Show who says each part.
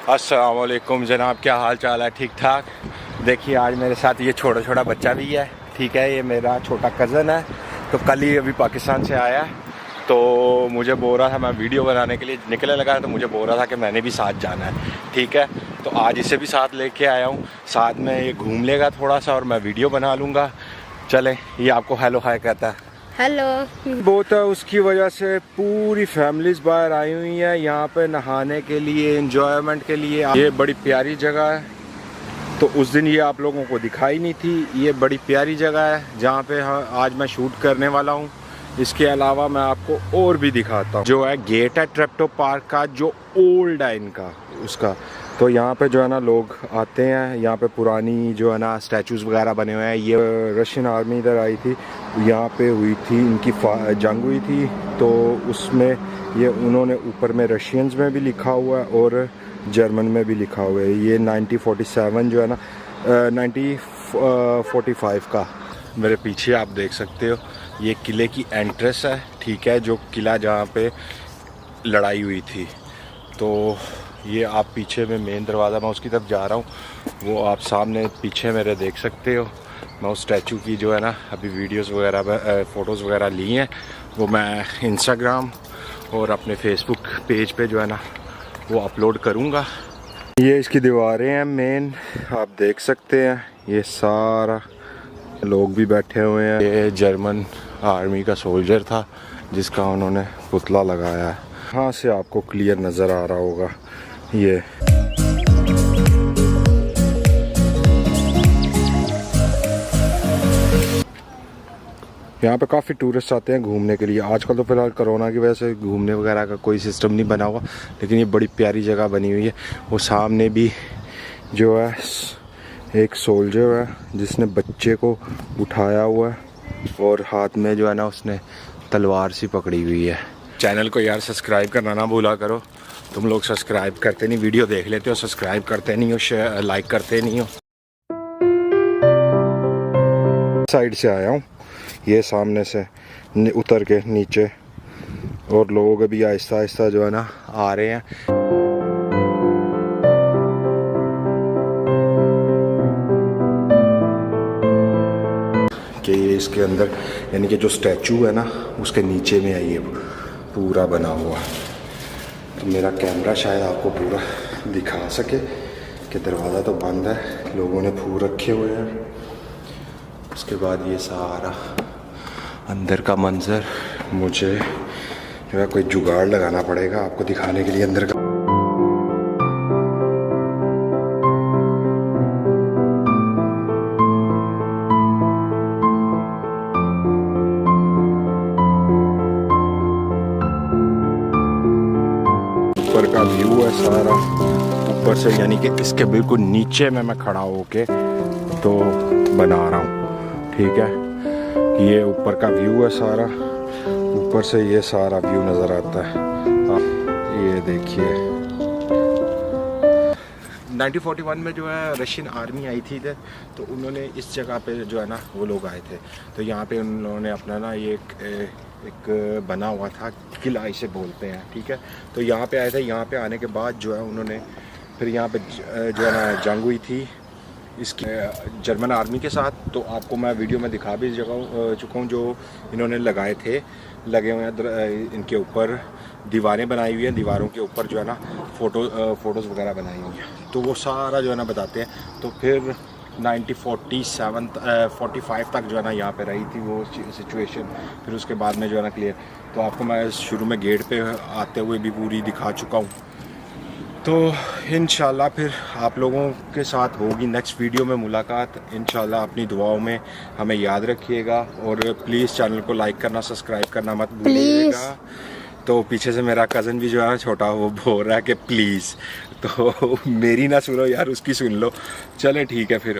Speaker 1: अस्सलाम वालेकुम जनाब, क्या हाल चाल है? ठीक ठाक। देखिए आज मेरे साथ ये छोटा छोटा बच्चा भी है, ठीक है। ये मेरा छोटा कज़न है, तो कल ही अभी पाकिस्तान से आया है। तो मुझे बोल रहा था, मैं वीडियो बनाने के लिए निकलने लगा, तो मुझे बोल रहा था कि मैंने भी साथ जाना है, ठीक है। तो आज इसे भी साथ लेके आया हूँ, साथ में ये घूम लेगा थोड़ा सा और मैं वीडियो बना लूँगा। चले, ये आपको हेलो हाय कहता है।
Speaker 2: हेलो।
Speaker 1: बहुत है, उसकी वजह से पूरी फैमिलीज बाहर आई हुई है यहाँ पे नहाने के लिए, एंजॉयमेंट के लिए। ये बड़ी प्यारी जगह है, तो उस दिन ये आप लोगों को दिखाई नहीं थी। ये बड़ी प्यारी जगह है जहाँ पे आज मैं शूट करने वाला हूँ। इसके अलावा मैं आपको और भी दिखाता हूँ। जो है गेट है ट्रेप्टो पार्क का, जो ओल्ड है इनका उसका। तो यहाँ पे जो है ना लोग आते हैं, यहाँ पे पुरानी जो है ना स्टैचूज़ वगैरह बने हुए हैं। ये रशियन आर्मी इधर आई थी, यहाँ पे हुई थी, इनकी जंग हुई थी, तो उसमें ये उन्होंने ऊपर में रशियंस में भी लिखा हुआ है और जर्मन में भी लिखा हुआ है। ये 1947 जो है ना 1945 का। मेरे पीछे आप देख सकते हो, ये किले की एंट्रेंस है, ठीक है, जो किला जहाँ पे लड़ाई हुई थी। तो ये आप पीछे में मेन दरवाज़ा, मैं उसकी तरफ जा रहा हूँ, वो आप सामने पीछे मेरे देख सकते हो। मैं उस स्टैचू की जो है ना अभी वीडियोस वगैरह फ़ोटोज़ वगैरह ली हैं, वो मैं इंस्टाग्राम और अपने फेसबुक पेज पे जो है ना वो अपलोड करूँगा। ये इसकी दीवारें हैं मेन, आप देख सकते हैं। ये सारा लोग भी बैठे हुए हैं। ये जर्मन आर्मी का सोल्जर था जिसका उन्होंने पुतला लगाया है। यहाँ से आपको क्लियर नज़र आ रहा होगा। ये यहाँ पे काफ़ी टूरिस्ट आते हैं घूमने के लिए। आजकल तो फ़िलहाल कोरोना की वजह से घूमने वगैरह का कोई सिस्टम नहीं बना हुआ, लेकिन ये बड़ी प्यारी जगह बनी हुई है। वो सामने भी जो है एक सोल्जर है जिसने बच्चे को उठाया हुआ है और हाथ में जो है ना उसने तलवार सी पकड़ी हुई है। चैनल को यार सब्सक्राइब करना ना भूला करो। तुम लोग सब्सक्राइब करते नहीं, वीडियो देख लेते हो, सब्सक्राइब करते नहीं हो, शेयर लाइक करते नहीं हो। साइड से आया हूँ, ये सामने से उतर के नीचे, और लोग अभी आहिस्ता आहिस्ता जो है ना आ रहे हैं। कि ये इसके अंदर यानी कि जो स्टैचू है ना उसके नीचे में है ये पूरा बना हुआ। तो मेरा कैमरा शायद आपको पूरा दिखा सके कि दरवाज़ा तो बंद है, लोगों ने फूल रखे हुए हैं। उसके बाद ये सारा अंदर का मंजर, मुझे जो है कोई जुगाड़ लगाना पड़ेगा आपको दिखाने के लिए अंदर का। ऊपर का व्यू है सारा, ऊपर से यानी कि इसके बिल्कुल नीचे में मैं खड़ा होके तो बना रहा हूँ, ठीक है। ये ऊपर का व्यू है सारा, ऊपर से ये सारा व्यू नज़र आता है। ये देखिए 1941 में जो है रशियन आर्मी आई थी इधर, तो उन्होंने इस जगह पे जो है ना वो लोग आए थे। तो यहाँ पे उन्होंने अपना ना ये एक बना हुआ था किला, इसे बोलते हैं, ठीक है। तो यहाँ पे आए थे, यहाँ पे आने के बाद जो है उन्होंने फिर यहाँ पे जो है ना जंग हुई थी इसकी जर्मन आर्मी के साथ। तो आपको मैं वीडियो में दिखा भी चुका हूँ, जो इन्होंने लगाए थे, लगे हुए हैं। इनके ऊपर दीवारें बनाई हुई हैं, दीवारों के ऊपर जो है ना फ़ोटोज़ वगैरह बनाई हुई हैं। तो वो सारा जो है ना बताते हैं। तो फिर 1945 तक जो है ना यहाँ पे रही थी वो सिचुएशन। फिर उसके बाद में जो है ना क्लियर। तो आपको मैं शुरू में गेट पे आते हुए भी पूरी दिखा चुका हूँ। तो इंशाल्लाह फिर आप लोगों के साथ होगी नेक्स्ट वीडियो में मुलाकात। इंशाल्लाह अपनी दुआओं में हमें याद रखिएगा, और प्लीज़ चैनल को लाइक करना, सब्सक्राइब करना मत भूलिएगा। तो पीछे से मेरा कज़न भी जो है ना छोटा, वो बोल रहा है कि प्लीज़, तो मेरी ना सुनो यार, उसकी सुन लो। चले ठीक है फिर।